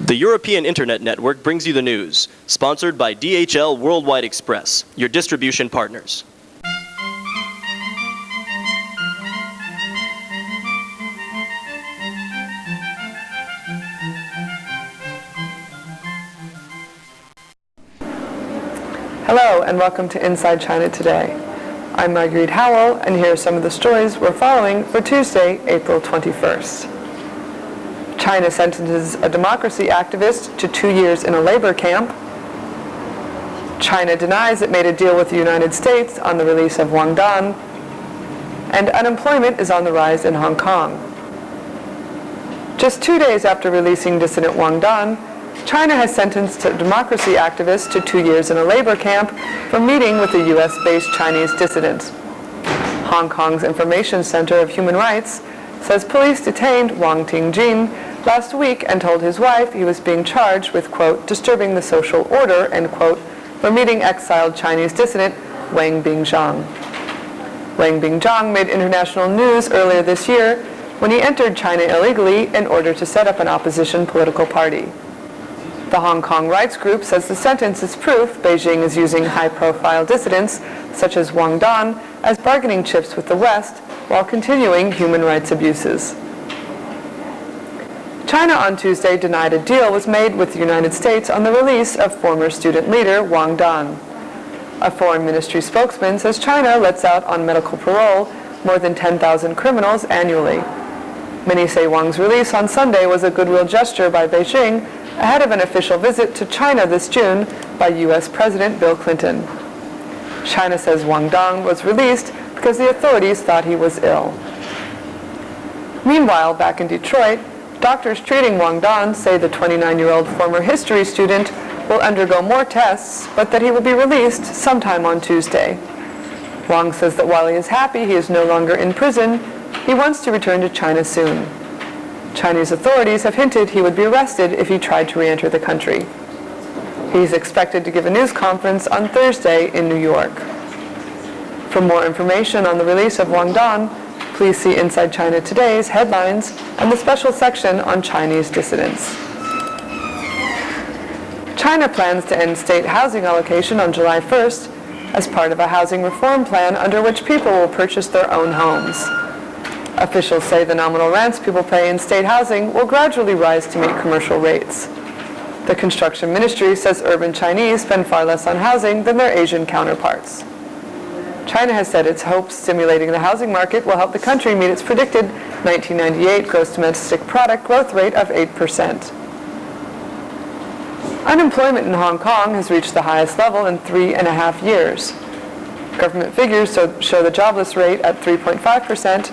The European Internet Network brings you the news, sponsored by DHL Worldwide Express, your distribution partners. Hello and welcome to Inside China Today. I'm Marguerite Howell, and here are some of the stories we're following for Tuesday, April 21st. China sentences a democracy activist to 2 years in a labor camp. China denies it made a deal with the United States on the release of Wang Dan. And unemployment is on the rise in Hong Kong. Just 2 days after releasing dissident Wang Dan, China has sentenced a democracy activist to 2 years in a labor camp for meeting with a US-based Chinese dissident. Hong Kong's Information Center of Human Rights says police detained Wang Tingjin last week and told his wife he was being charged with, quote, disturbing the social order, end quote, for meeting exiled Chinese dissident Wang Bingzhang. Wang Bingzhang made international news earlier this year when he entered China illegally in order to set up an opposition political party. The Hong Kong rights group says the sentence is proof Beijing is using high-profile dissidents, such as Wang Dan, as bargaining chips with the West, while continuing human rights abuses. China on Tuesday denied a deal was made with the United States on the release of former student leader Wang Dan. A foreign ministry spokesman says China lets out on medical parole more than 10,000 criminals annually. Many say Wang's release on Sunday was a goodwill gesture by Beijing ahead of an official visit to China this June by U.S. President Bill Clinton. China says Wang Dan was released because the authorities thought he was ill. Meanwhile, back in Detroit, doctors treating Wang Dan say the 29-year-old former history student will undergo more tests, but that he will be released sometime on Tuesday. Wang says that while he is happy he is no longer in prison, he wants to return to China soon. Chinese authorities have hinted he would be arrested if he tried to re-enter the country. He's expected to give a news conference on Thursday in New York. For more information on the release of Wang Dan, please see Inside China Today's headlines and the special section on Chinese dissidents. China plans to end state housing allocation on July 1st as part of a housing reform plan under which people will purchase their own homes. Officials say the nominal rents people pay in state housing will gradually rise to meet commercial rates. The construction ministry says urban Chinese spend far less on housing than their Asian counterparts. China has said its hopes stimulating the housing market will help the country meet its predicted 1998 gross domestic product growth rate of 8%. Unemployment in Hong Kong has reached the highest level in 3.5 years. Government figures show the jobless rate at 3.5%,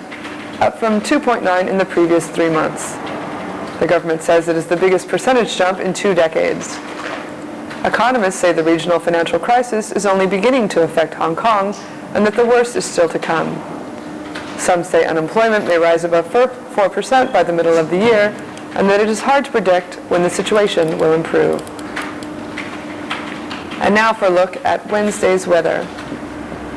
up from 2.9 in the previous 3 months. The government says it is the biggest percentage jump in 2 decades. Economists say the regional financial crisis is only beginning to affect Hong Kong and that the worst is still to come. Some say unemployment may rise above 4% by the middle of the year and that it is hard to predict when the situation will improve. And now for a look at Wednesday's weather.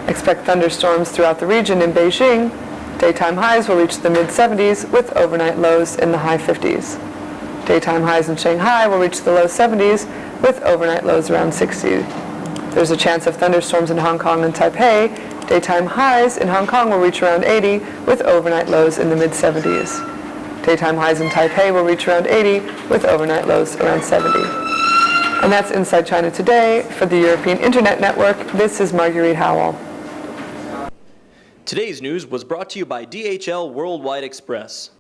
Expect thunderstorms throughout the region in Beijing. Daytime highs will reach the mid-70s with overnight lows in the high 50s. Daytime highs in Shanghai will reach the low 70s with overnight lows around 60. There's a chance of thunderstorms in Hong Kong and Taipei. Daytime highs in Hong Kong will reach around 80 with overnight lows in the mid-70s. Daytime highs in Taipei will reach around 80 with overnight lows around 70. And that's Inside China Today. For the European Internet Network, this is Marguerite Howell. Today's news was brought to you by DHL Worldwide Express.